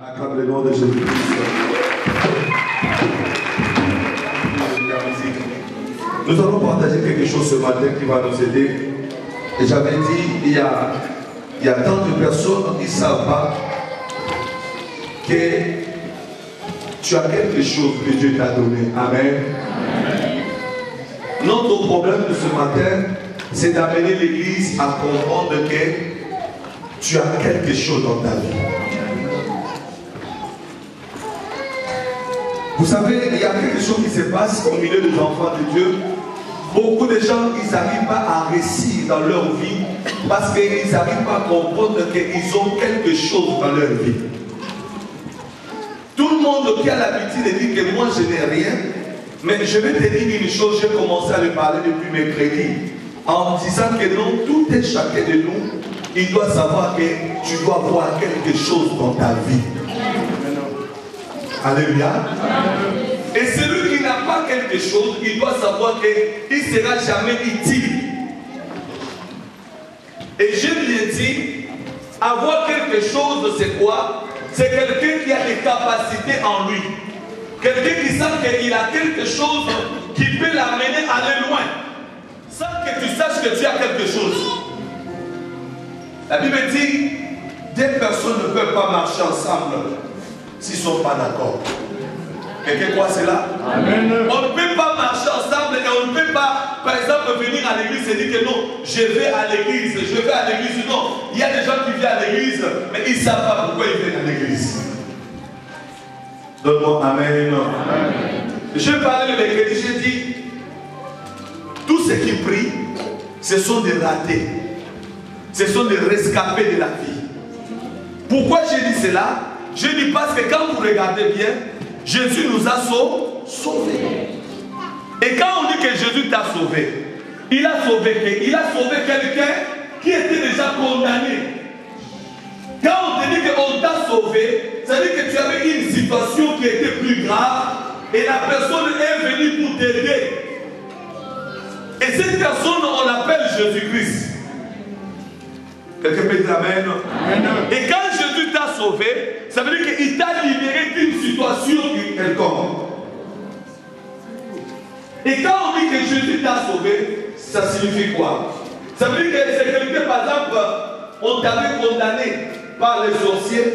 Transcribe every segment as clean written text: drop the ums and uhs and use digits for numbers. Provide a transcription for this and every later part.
Acclame le nom de Jésus-Christ. Nous allons partager quelque chose ce matin qui va nous aider. Et j'avais dit, il y a tant de personnes qui ne savent pas que tu as quelque chose que Dieu t'a donné. Amen. Notre problème de ce matin, c'est d'amener l'Église à comprendre que tu as quelque chose dans ta vie. Vous savez, il y a quelque chose qui se passe au milieu des enfants de Dieu. Beaucoup de gens, ils n'arrivent pas à réussir dans leur vie parce qu'ils n'arrivent pas à comprendre qu'ils ont quelque chose dans leur vie. Tout le monde qui a l'habitude de dire que moi je n'ai rien, mais je vais te dire une chose, j'ai commencé à le parler depuis mercredi, en disant que non, tout et chacun de nous, il doit savoir que tu dois avoir quelque chose dans ta vie. Alléluia. Et celui qui n'a pas quelque chose, il doit savoir qu'il ne sera jamais utile. Et je lui ai dit, avoir quelque chose, c'est quoi? C'est quelqu'un qui a des capacités en lui. Quelqu'un qui sent qu'il a quelque chose qui peut l'amener à aller loin. Sans que tu saches que tu as quelque chose. La Bible dit, deux personnes ne peuvent pas marcher ensemble s'ils ne sont pas d'accord. Quelqu'un croit cela? Amen. On ne peut pas marcher ensemble et on ne peut pas, par exemple, venir à l'église et dire que non, je vais à l'église, je vais à l'église. Non, il y a des gens qui viennent à l'église, mais ils ne savent pas pourquoi ils viennent à l'église. Donne-moi Amen. Amen. Je parlais le mercredi, j'ai dit, tous ceux qui prient, ce sont des ratés. Ce sont des rescapés de la vie. Pourquoi j'ai dit cela? Je dis parce que quand vous regardez bien, Jésus nous a sauvés. Et quand on dit que Jésus t'a sauvé, il a sauvé qui? Il a sauvé quelqu'un qui était déjà condamné. Quand on te dit qu'on t'a sauvé, ça veut dire que tu avais une situation qui était plus grave et la personne est venue pour t'aider. Et cette personne, on l'appelle Jésus-Christ. Quelqu'un peut dire Amen. Et quand Jésus t'a sauvé, ça veut dire qu'il t'a libéré d'une situation quelconque. Et quand on dit que Jésus t'a sauvé, ça signifie quoi? Ça veut dire que c'est quelqu'un, par exemple, on t'avait condamné par les sorciers,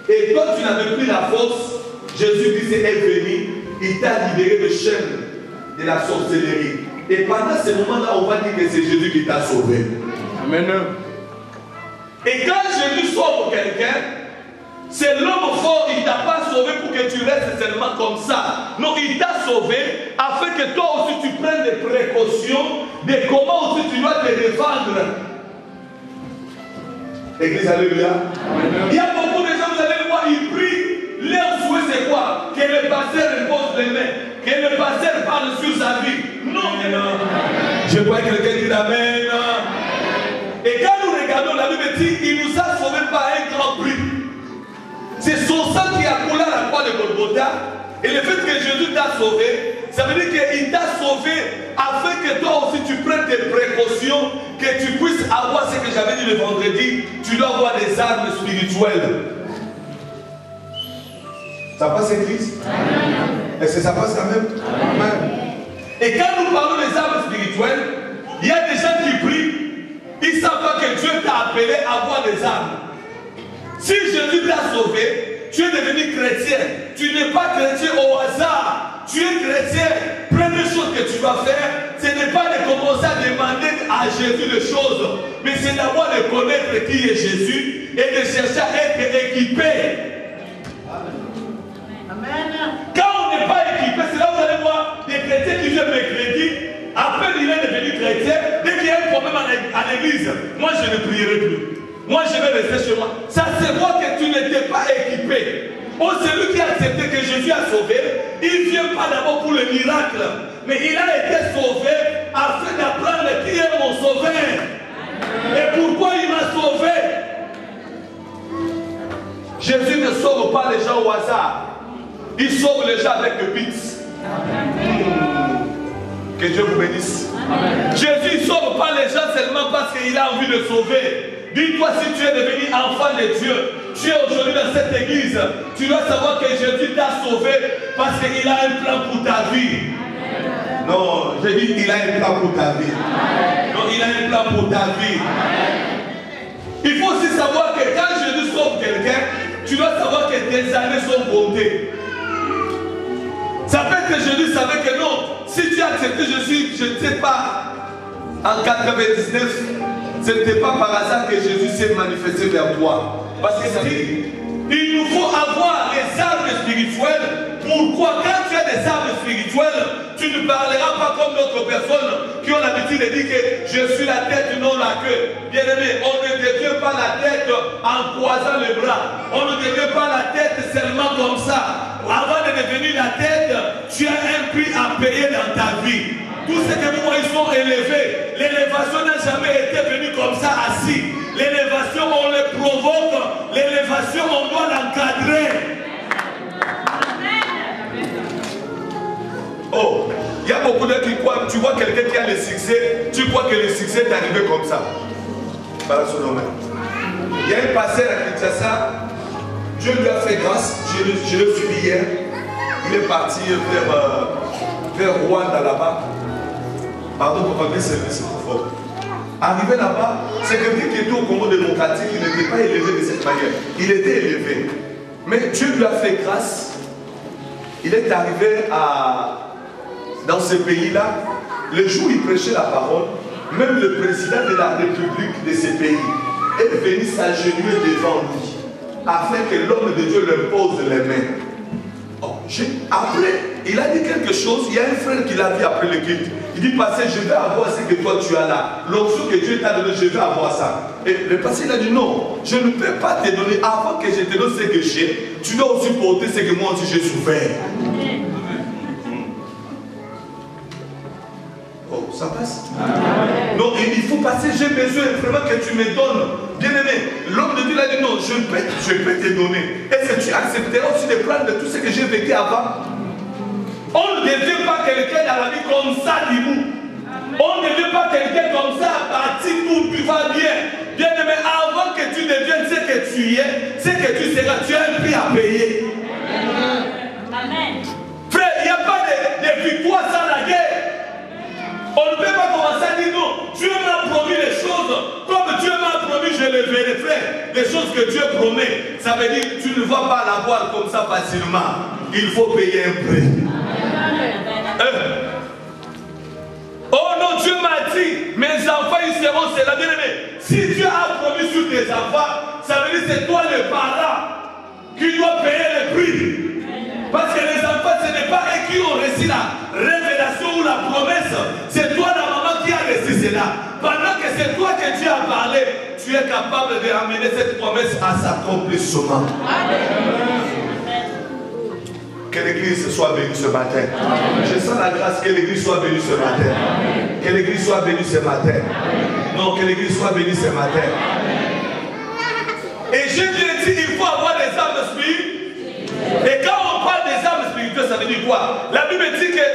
et toi tu n'avais plus la force, Jésus-Christ est venu, il t'a libéré de chaînes de la sorcellerie. Et pendant ce moment-là, on va dire que c'est Jésus qui t'a sauvé. Amen. Et quand Jésus sauve quelqu'un, c'est l'homme fort, il ne t'a pas sauvé pour que tu restes seulement comme ça. Non, il t'a sauvé afin que toi aussi tu prennes des précautions de comment aussi tu dois te défendre. Église, alléluia. Il y a beaucoup de gens, vous allez voir, ils prient. Leur souhait c'est quoi? Que le pasteur repose les mains, que le pasteur parle sur sa vie. Non, non. Je vois quelqu'un dire Amen. Et quand nous regardons, la Bible dit, il nous a sauvés par un grand prix. C'est son sang qui a coulé à la croix de Golgotha. Et le fait que Jésus t'a sauvé, ça veut dire qu'il t'a sauvé afin que toi aussi tu prennes des précautions, que tu puisses avoir ce que j'avais dit le vendredi, tu dois avoir des armes spirituelles. Ça passe église? Est-ce que ça passe quand même? Amen. Et quand nous parlons des armes spirituelles, il y a des gens qui prient. Ils ne savent pas que Dieu t'a appelé à avoir des armes. Si Jésus t'a sauvé, tu es devenu chrétien. Tu n'es pas chrétien au hasard. Tu es chrétien. Première chose que tu vas faire, ce n'est pas de commencer à demander à Jésus des choses, mais c'est d'abord de connaître qui est Jésus et de chercher à être équipé. Amen. Quand on n'est pas équipé, c'est là où vous allez voir des chrétiens qui viennent mercredi. Après, il est devenu chrétien. Dès qu'il y a un problème à l'église, moi je ne prierai plus. Moi je vais rester chez moi. Ça se voit que tu n'étais pas équipé. Oh, celui qui a accepté que Jésus a sauvé, il ne vient pas d'abord pour le miracle, mais il a été sauvé afin d'apprendre qui est mon sauveur. Et pourquoi il m'a sauvé? Jésus ne sauve pas les gens au hasard. Il sauve les gens avec le but. Que Dieu vous bénisse. Amen. Jésus ne sauve pas les gens seulement parce qu'il a envie de sauver. Dis-toi, si tu es devenu enfant de Dieu, tu es aujourd'hui dans cette église, tu dois savoir que Jésus t'a sauvé parce qu'il a un plan pour ta vie. Non, je dis il a un plan pour ta vie. Non, il a un plan pour ta vie. Il faut aussi savoir que quand Jésus sauve quelqu'un, tu dois savoir que tes années sont comptées. Ça peut être que Jésus savait que non, si tu as accepté Jésus, je ne sais pas, en 99, ce n'était pas par hasard que Jésus s'est manifesté vers toi. Parce que il nous faut avoir les armes spirituelles. Pourquoi? Quand tu as des armes spirituelles, tu ne parleras pas comme d'autres personnes qui ont l'habitude de dire que je suis la tête, non la queue. Bien aimé, on ne devient pas la tête en croisant les bras. On ne devient pas la tête seulement comme ça. Avant de devenir la tête, tu as un prix à payer dans ta vie. Tous ces mouvements, ils sont élevés. L'élévation n'a jamais été venue comme ça, assis. L'élévation, on le provoque. L'élévation, on doit l'encadrer. Oh, il y a beaucoup de gens qui croient, tu vois quelqu'un qui a le succès, tu crois que le succès est arrivé comme ça. Voilà son nom. Il y a un pasteur à Kinshasa, Dieu lui a fait grâce, je l'ai suivi hier. Il est parti vers Rwanda là-bas. Pardon pour parler, c'est trop fort. Arrivé là-bas, c'est quelqu'un qui était au Congo démocratique, il n'était pas élevé de cette manière. Il était élevé. Mais Dieu lui a fait grâce. Il est arrivé dans ce pays-là. Le jour où il prêchait la parole, même le président de la République de ce pays est venu s'agenouiller devant lui, afin que l'homme de Dieu leur pose les mains. Oh, après, il a dit quelque chose. Il y a un frère qui l'a vu après le culte. Il dit, pasteur, je vais avoir ce que toi tu as là. L'onction que Dieu t'a donné, je vais avoir ça. Et le pasteur il a dit, non, je ne peux pas te donner. Avant que je te donne ce que j'ai, tu dois aussi porter ce que moi aussi j'ai souffert. Oh, ça passe? Non, il faut passer, j'ai besoin vraiment que tu me donnes. Bien aimé, l'homme de Dieu a dit non, je peux te donner. Est-ce que tu accepteras aussi de prendre de tout ce que j'ai vécu avant? On ne devient pas quelqu'un dans la vie comme ça, dis-vous. On ne devient pas quelqu'un comme ça, parti, tout va bien. Bien aimé, avant que tu deviennes ce que tu es, ce que tu seras, tu as un prix à payer. Amen. Frère, il n'y a pas de victoire sans la guerre. On ne peut pas commencer à dire non, Dieu m'a promis les choses, comme Dieu m'a promis, je les verrai, frère. Les choses que Dieu promet, ça veut dire que tu ne vas pas l'avoir comme ça facilement. Il faut payer un prix. Oh non, Dieu m'a dit, mes enfants, ils seront cela. Bien aimé, si Dieu a promis sur tes enfants, ça veut dire que c'est toi le parent qui doit payer le prix. Parce que les enfants, ce n'est pas eux qui ont reçu la révélation ou la promesse. C'est toi, la maman, qui a reçu cela. Pendant que c'est toi que Dieu a parlé, tu es capable de ramener cette promesse à sa accomplissement. Que l'église soit bénie ce matin. Je sens la grâce que l'église soit bénie ce matin. Que l'église soit bénie ce matin. Non, que l'église soit bénie ce matin. Et Jésus dit, il faut avoir des armes spirituelles. Et quand on parle des armes spirituelles, ça veut dire quoi? La Bible dit que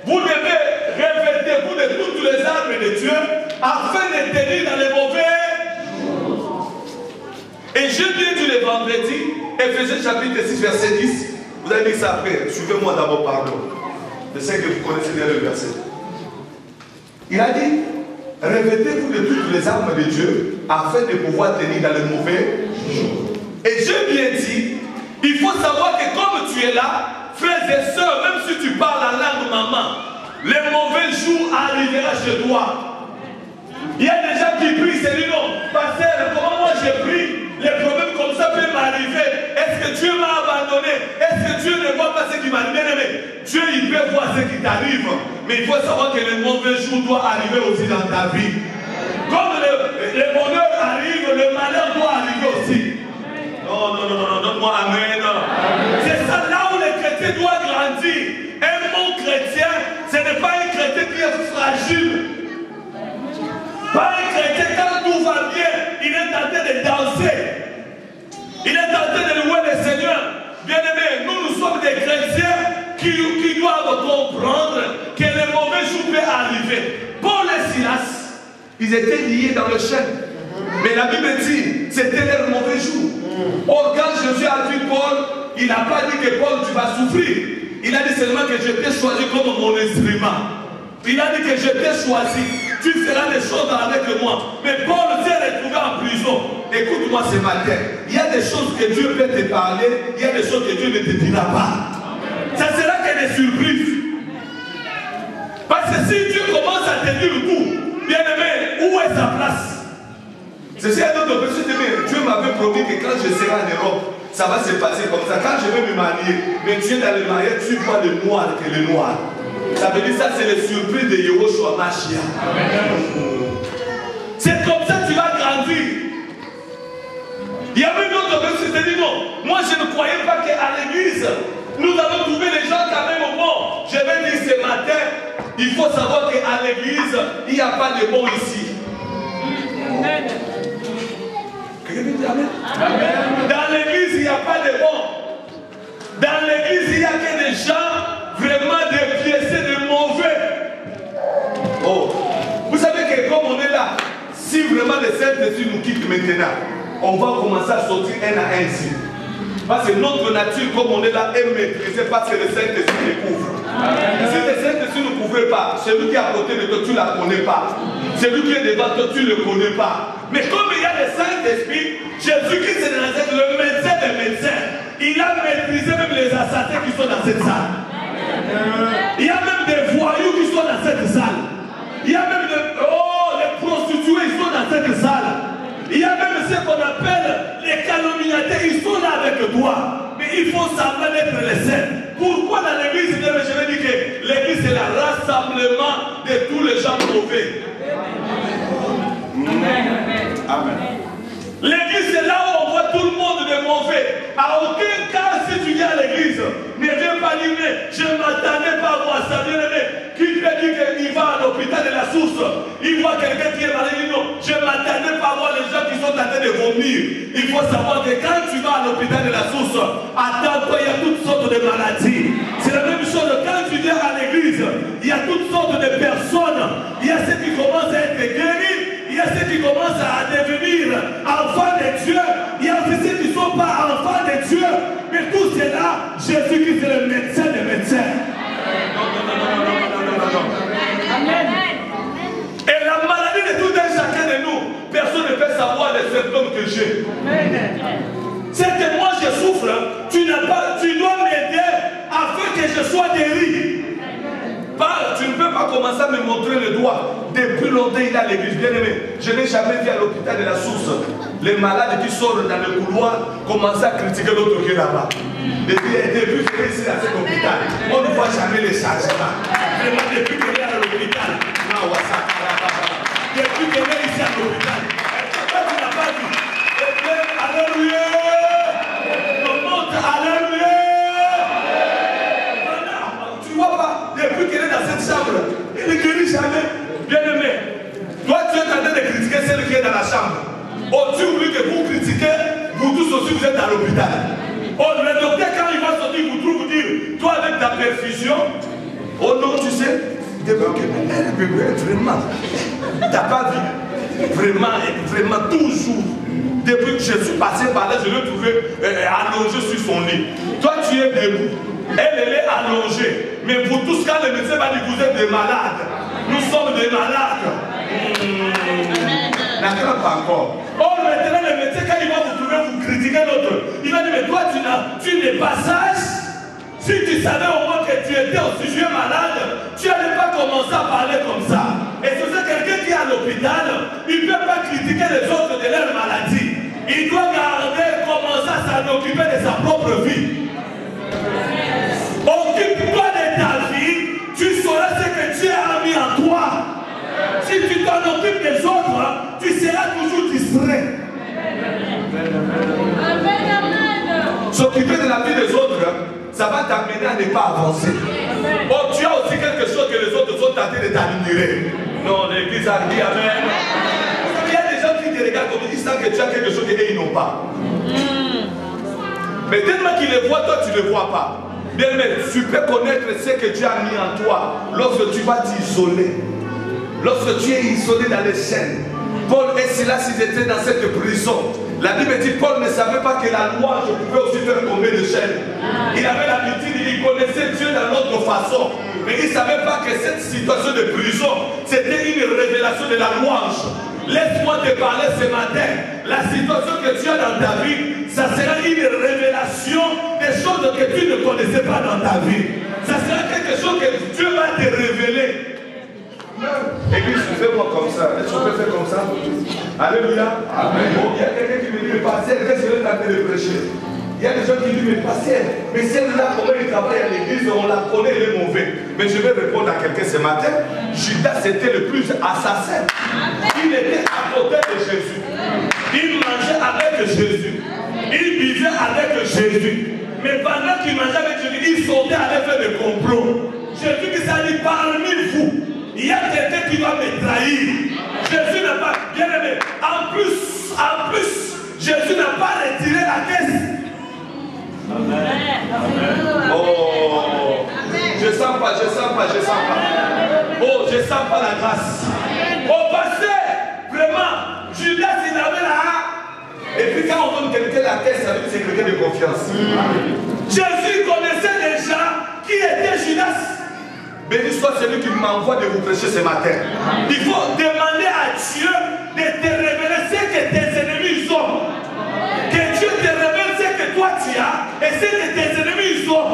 vous devez revêtir-vous de toutes les armes de Dieu afin de tenir dans les mauvais jours. Et je viens dit le vendredi, Ephésiens chapitre 6, verset 10. Vous allez lire ça après. Suivez-moi d'abord, pardon. Je sais que vous connaissez bien le verset. Il a dit, revêtez-vous de toutes les armes de Dieu afin de pouvoir tenir dans les mauvais jours. Et je viens dit, il faut savoir que comme tu es là, frères et sœurs, même si tu parles en langue maman, les mauvais jours arriveront chez toi. Il y a des gens qui prient, c'est dit non, pasteur, comment moi j'ai pris? Les problèmes comme ça peuvent m'arriver. Est-ce que Dieu m'a abandonné? Est-ce que Dieu ne voit pas ce qui m'arrive? Bien aimé, Dieu il peut voir ce qui t'arrive. Mais il faut savoir que le mauvais jour doit arriver aussi dans ta vie. Comme le bonheur arrive, le malheur doit arriver aussi. Non, non, non, non, donne-moi amen. C'est ça là où le chrétien doit grandir. Un bon chrétien, ce n'est pas un chrétien qui est fragile. Pas un chrétien, quand tout va bien, il est tenté de danser. Il est tenté de louer le Seigneur. Bien aimé, nous sommes des chrétiens qui doivent comprendre que les mauvais jours peuvent arriver. Paul et Silas, ils étaient liés dans le chêne. Mais la Bible dit, c'était leur mauvais jour. Oh il n'a pas dit que Paul, tu vas souffrir. Il a dit seulement que je t'ai choisi comme mon instrument. Il a dit que je t'ai choisi. Tu feras des choses avec moi. Mais Paul s'est retrouvé en prison. Écoute-moi ce matin. Il y a des choses que Dieu peut te parler. Il y a des choses que Dieu ne te dira pas. Ça sera que des surprises. Parce que si Dieu commence à te dire tout, bien aimé, où est sa place? C'est ça, d'autres personnes disent, Dieu m'avait promis que quand je serai en Europe, ça va se passer comme ça. Quand je vais me marier, mais tu es dans le mariage, tu vois le noir que le noir. Ça veut dire ça, c'est le surprise de Yehoshua Mashiach. C'est comme ça que tu vas grandir. Il y a même d'autres personnes qui se disent non, moi je ne croyais pas qu'à l'église, nous avons trouvé les gens quand même au bon. Je vais dire ce matin, il faut savoir qu'à l'église, il n'y a pas de bon ici. Amen. Dans l'église, il n'y a pas de bon. Dans l'église, il n'y a que des gens vraiment dépiécés, de mauvais. Oh, vous savez que comme on est là, si vraiment le Saint-Esprit nous quitte maintenant, on va commencer à sortir un à un ici. Parce que notre nature, comme on est là, est maîtrisée parce que le Saint-Esprit les couvre. Si le Saint-Esprit ne couvre pas, celui qui est à côté de toi, tu ne la connais pas. Celui qui est devant toi, tu ne le connais pas. Mais comme il y a le Saint-Esprit, Jésus-Christ est le médecin des médecins. Il a maîtrisé même les assassins qui sont dans cette salle. Il y a même des voyous qui sont dans cette salle. Il y a même les prostituées qui sont dans cette salle. Il y a même ce qu'on appelle les calomniateurs, ils sont là avec toi. Mais il faut sembler d'être les saints. Pourquoi dans l'église, je vais dire que l'église c'est le rassemblement de tous les gens mauvais. Amen. L'église c'est là où on voit tout le monde de mauvais. À aucun cas, si tu viens à l'église, ne viens pas dire, mais je ne m'attendais pas à voir ça. Bien aimé, qui peut dire qu'il va à l'hôpital de la source, il voit quelqu'un qui est malade, il dit non, je ne m'attendais pas à voir les gens qui sont en train de vomir. Il faut savoir que quand tu vas à l'hôpital de la source, attends-toi, il y a toutes sortes de maladies. C'est la même chose quand tu viens à l'église, il y a toutes sortes de personnes. Il y a ceux qui commencent à être guéris. Il y a ceux qui commencent à devenir enfants de Dieu. Il y a aussi ceux qui ne sont pas enfants de Dieu. Mais tout cela, Jésus-Christ est le médecin des médecins. Amen. Et la maladie de tout un chacun de nous, personne ne peut savoir les symptômes que j'ai. C'est que moi je souffre, tu dois m'aider afin que je sois guéri. Tu ne peux pas commencer à me montrer le doigt. Depuis longtemps, il est à l'église. Bien aimé, je n'ai jamais vu à l'hôpital de la source les malades qui sortent dans le couloir commencer à critiquer l'autre qui est là-bas. Depuis que je suis ici dans cet hôpital, on ne voit jamais les changements. Vraiment, depuis que je suis à l'hôpital, depuis que je suis ici à l'hôpital, pourquoi tu n'as pas dit alléluia, monte, alléluia. Tu ne vois pas, depuis qu'elle est dans cette chambre, il ne guérit jamais. Bien aimé, toi tu es en train de critiquer celle qui est dans la chambre. Oh, tu oublies que vous critiquez, vous tous aussi vous êtes à l'hôpital. Oh, le docteur quand il va sortir, vous dire, toi avec ta perfusion, oh non, tu sais, elle peut être vraiment, tu n'as pas vu, vraiment toujours. Depuis que je suis passé par là, je l'ai trouvé allongé sur son lit. Toi tu es debout, elle est allongée. Mais vous tous, quand le médecin va dire que vous êtes des malades, nous sommes des malades. N'attends pas encore. Or maintenant le médecin, quand il va vous trouver, vous critiquez l'autre, il va dire, mais toi tu n'es pas sage. Si tu savais au moins que tu étais au sujet malade, tu n'allais pas commencer à parler comme ça. Et c'est ça, quelqu'un qui est à l'hôpital, il ne peut pas critiquer les autres de leur maladie. Il doit commencer à s'en occuper de sa propre vie. Occupe-toi de ta vie, tu sauras ce que Dieu a mis en toi. Si tu t'en occupes des autres, tu seras toujours distrait. S'occuper de la vie des autres, ça va t'amener à ne pas avancer. Oh, tu as aussi quelque chose que les autres sont tentés de t'admirer. Non, l'église a dit amen. Il y a des gens qui te regardent comme ils savent que tu as quelque chose qu'ils n'ont pas. Mais tellement qu'ils le voient, toi tu ne le vois pas. Bien, mais tu peux connaître ce que Dieu a mis en toi lorsque tu vas t'isoler. Lorsque tu es isolé dans les chaînes. Paul et Silas, ils étaient dans cette prison. La Bible dit Paul ne savait pas que la louange pouvait aussi faire tomber des chaînes. Il avait l'habitude, il connaissait Dieu d'une autre façon. Mais il ne savait pas que cette situation de prison, c'était une révélation de la louange. Laisse-moi te parler ce matin. La situation que tu as dans ta vie, ça sera une révélation des choses que tu ne connaissais pas dans ta vie. Ça sera quelque chose que Dieu va te révéler. Église, fais-moi comme ça. Est-ce qu'on peut faire comme ça? Alléluia. Amen. Bon, il y a quelqu'un qui me dit, mais pasteur, qu'est-ce que je vais tenter de prêcher? Il y a des gens qui disent, mais pasteur, mais celle-là, comment il travaille à l'église, on la connaît, elle est mauvaise. Mais je vais répondre à quelqu'un ce matin. Judas était le plus assassin. Il était à côté de Jésus. Il mangeait avec Jésus. Il vivait avec Jésus. Mais pendant qu'il mangeait avec Jésus, il sautait à faire des complots. Jésus qui s'est dit, parmi vous, il y a quelqu'un qui va me trahir. Jésus n'a pas, bien aimé, en plus, Jésus n'a pas retiré la caisse. Amen. Oh, je sens pas. Oh, je sens pas la grâce. Au passé, vraiment, Judas, il avait la. Et puis quand on donne quelqu'un la caisse, ça veut dire que c'est quelqu'un de confiance. Jésus connaissait déjà qui était Judas. Béni soit celui qui m'envoie de vous prêcher ce matin. Il faut demander à Dieu de te révéler ce que tes ennemis sont. Que Dieu te révèle ce que toi tu as et ce que tes ennemis sont.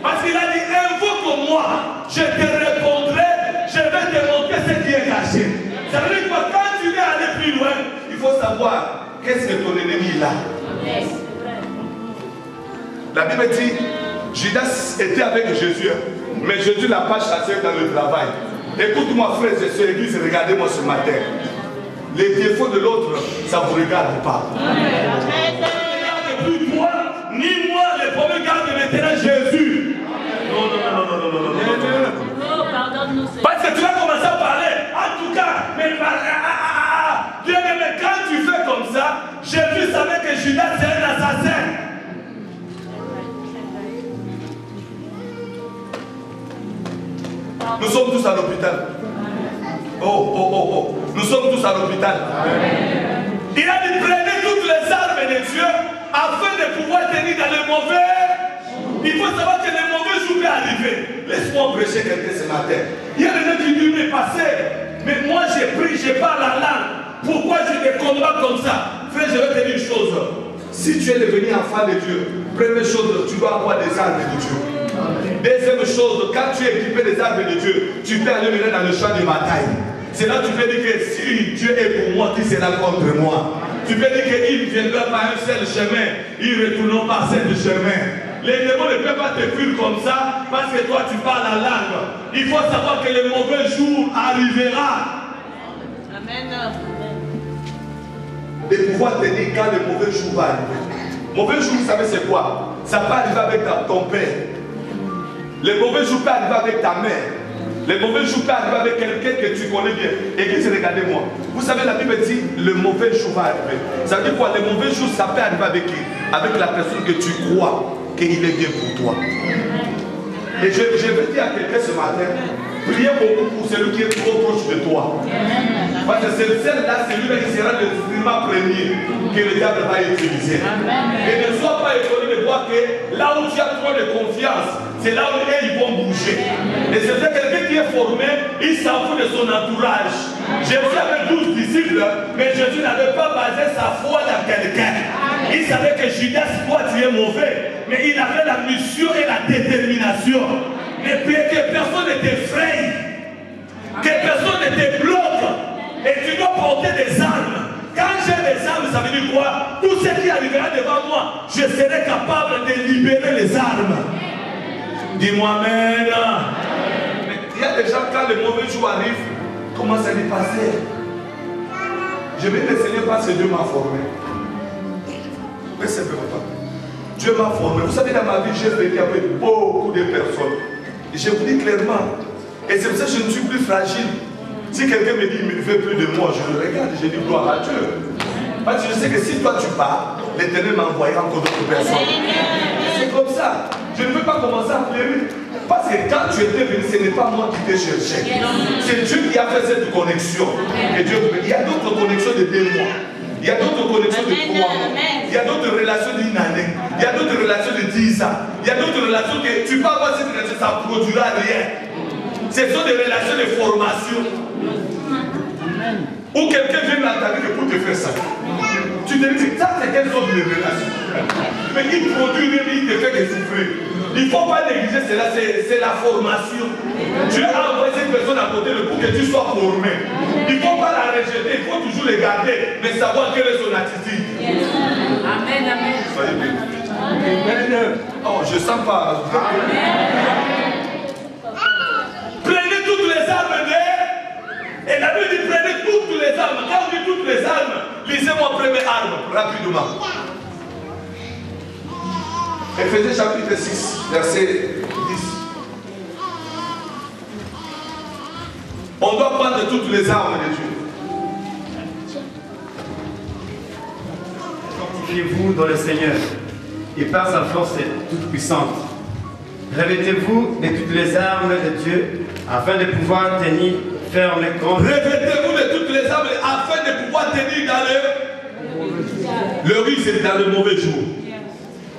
Parce qu'il a dit, invoque-moi, je te répondrai, je vais te montrer ce qui est caché. Ça veut dire que quand tu veux aller plus loin, il faut savoir qu'est-ce que ton ennemi a. La Bible dit, Judas était avec Jésus. Mais Jésus ne l'a pas chassé dans le travail. Écoute-moi, frères et sœurs, l'église, regardez-moi ce matin. Les défauts de l'autre, ça ne vous regarde pas. Plus toi, ni moi, les premiers gardes de l'éternel Jésus. Non. Parce que tu vas commencer à parler. En tout cas, mais bien aimé, quand tu fais comme ça, Jésus savait que Judas c'est un assassin. Nous sommes tous à l'hôpital. Oh. Nous sommes tous à l'hôpital. Il a dit prenez toutes les armes de Dieu afin de pouvoir tenir dans les mauvais. Il faut savoir que les mauvais jours peuvent arriver. Laisse-moi prêcher quelqu'un ce matin. Il y a des gens qui disent mais pasteur, mais moi j'ai pris, j'ai pas la langue. Pourquoi je te combats comme ça? Frère, je vais te dire une chose. Si tu es devenu enfant de Dieu, première chose, tu dois avoir des armes de Dieu. Deuxième chose, quand tu es équipé des armes de Dieu, tu peux aller mener dans le champ de bataille. C'est là que tu peux dire que si Dieu est pour moi, qui sera contre moi? Tu peux dire qu'il ne viendra par un seul chemin, ils retourneront par ce chemin. Les démons ne peuvent pas te fuir comme ça parce que toi tu parles la langue. Il faut savoir que le mauvais jour arrivera. Amen. De pouvoir te dire quand le mauvais jour va arriver. Mauvais jour, vous savez c'est quoi? Ça peut arriver avec ton père. Les mauvais jours peuvent arriver avec ta mère. Les mauvais jours peuvent arriver avec quelqu'un que tu connais bien. Église, regardez-moi. Vous savez, la Bible dit le mauvais jour va arriver. Ça veut dire quoi? Les mauvais jours, ça peut arriver avec qui? Avec la personne que tu crois qu'il est bien pour toi. Et je veux dire à quelqu'un ce matin, priez beaucoup pour celui qui est trop proche de toi. Parce que celle-là, celui-là qui sera l'instrument premier que le diable va utiliser. Et ne sois pas étonné de voir que là où tu as trop de confiance, c'est là où ils vont bouger. Et c'est quelqu'un qui est formé, il s'en fout de son entourage. Jésus avait 12 disciples, mais Jésus n'avait pas basé sa foi dans quelqu'un. Il savait que Judas, toi tu es mauvais, mais il avait la mission et la détermination. Et puis que personne ne t'effraie, que personne ne te bloque. Et tu dois porter des armes. Quand j'ai des armes, ça veut dire quoi? Tout ce qui arrivera devant moi, je serai capable de libérer les armes. Dis-moi Amen. Mais il y a des gens, quand le mauvais jour arrive, comment ça lui passer? Je vais l'enseigner parce que Dieu m'a formé. Mais c'est vrai pas. Dieu m'a formé. Vous savez, dans ma vie, j'ai vécu avec beaucoup de personnes. Et je vous dis clairement, et c'est pour ça que je ne suis plus fragile. Si quelqu'un me dit, il ne veut plus de moi, je le regarde et je dis gloire à Dieu. Parce que je sais que si toi tu pars, l'Éternel m'envoyera encore d'autres personnes. C'est comme ça. Je ne peux pas commencer à pleurer. Parce que quand tu étais venu, ce n'est pas moi qui t'ai cherché. C'est Dieu qui a fait cette connexion. Et Dieu, il y a d'autres connexions de 2 mois. Il Il y a d'autres connexions de 3 mois. Il y a d'autres relations d'une année. Il y a d'autres relations de 10 ans. Il y a d'autres relations que tu peux avoir cette relation, ça ne produira rien. Ce sont des relations de formation. Ou quelqu'un vient dans ta vie pour te faire ça. Tu te dis, ça c'est quelle sorte de relation. Mais il produit rien, il te fait que souffrir. Il ne faut pas négliger cela, c'est la formation. Tu as envoyé cette personne à côté pour que tu sois formé. Il ne faut pas la rejeter, il faut toujours les garder, mais savoir quelle est son attitude. Amen, amen. Soyez bénis. Oh, je ne sens pas. Prenez toutes les armes de... Et la Bible dit prenez toutes les armes. Quand on dit toutes les armes, lisez-moi première arme, rapidement. Éphésiens chapitre 6, verset 10. On doit prendre toutes les armes de Dieu. Fortifiez-vous dans le Seigneur et par sa force toute puissante. Revêtez-vous de toutes les armes de Dieu afin de pouvoir tenir ferme contre. Revêtez-vous de toutes les armes afin de pouvoir tenir dans le risque et dans le mauvais jour.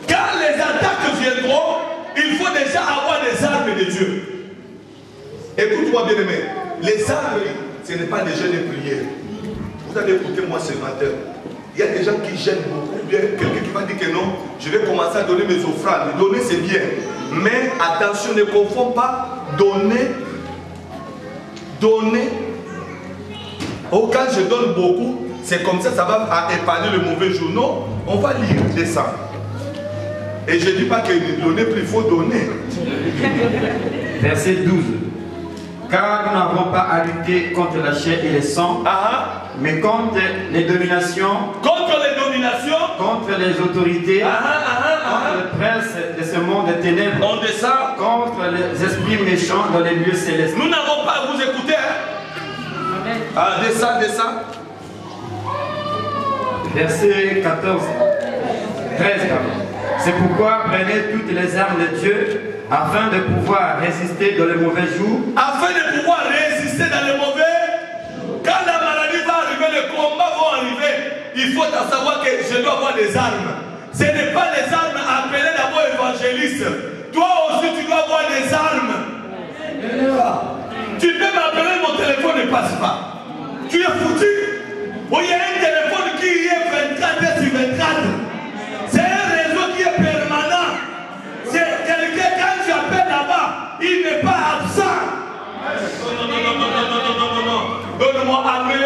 Quand les attaques viendront, il faut déjà avoir des armes de Dieu. Écoute-moi bien aimé, les armes, ce n'est pas des jeunes de prière. Vous allez écouter moi ce matin. Il y a des gens qui gênent beaucoup bien. Quelqu'un qui va dire que non, je vais commencer à donner mes offrandes. Donner c'est bien. Mais attention, ne confonds pas donner. Oh, quand je donne beaucoup, c'est comme ça va épargner le mauvais jour. Non, on va lire des ça. Et je ne dis pas que donner plus, il faut donner. Verset 12. Car nous n'avons pas à lutter contre la chair et le sang, mais contre les dominations, contre les autorités, contre les princes de ce monde de ténèbres, contre les esprits méchants dans les lieux célestes. Nous n'avons pas à vous écouter. Hein? Descends. Verset 14. 13, pardon. C'est pourquoi prenez toutes les armes de Dieu afin de pouvoir résister dans les mauvais jours. Afin de pouvoir résister dans les mauvais. Quand la maladie va arriver, les combats vont arriver, il faut savoir que je dois avoir des armes. Ce n'est pas les armes appelées d'abord évangélistes. Toi aussi tu dois avoir des armes. Tu peux m'appeler, mon téléphone ne passe pas. Tu es foutu. Oh, il y a un téléphone qui est 24 sur 24. C'est un réseau qui est permanent. C'est quelqu'un, quand tu appelles là-bas, il n'est pas absent. Non. Donne-moi Amen.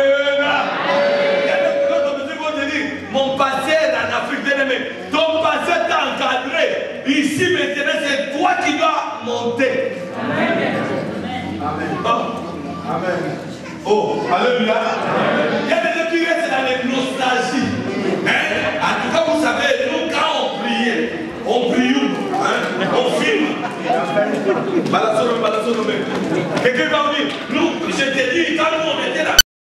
Il y a des gens qui vont te dire, mon passé est en Afrique, bien-aimé. Ton passé t'a encadré. Ici maintenant, c'est toi qui dois monter. Amen. Oh, alléluia. Il y a des gens qui restent dans les nostalgies. En tout cas, vous savez, nous, quand on prie où? On filme. Quelqu'un va vous dire, nous,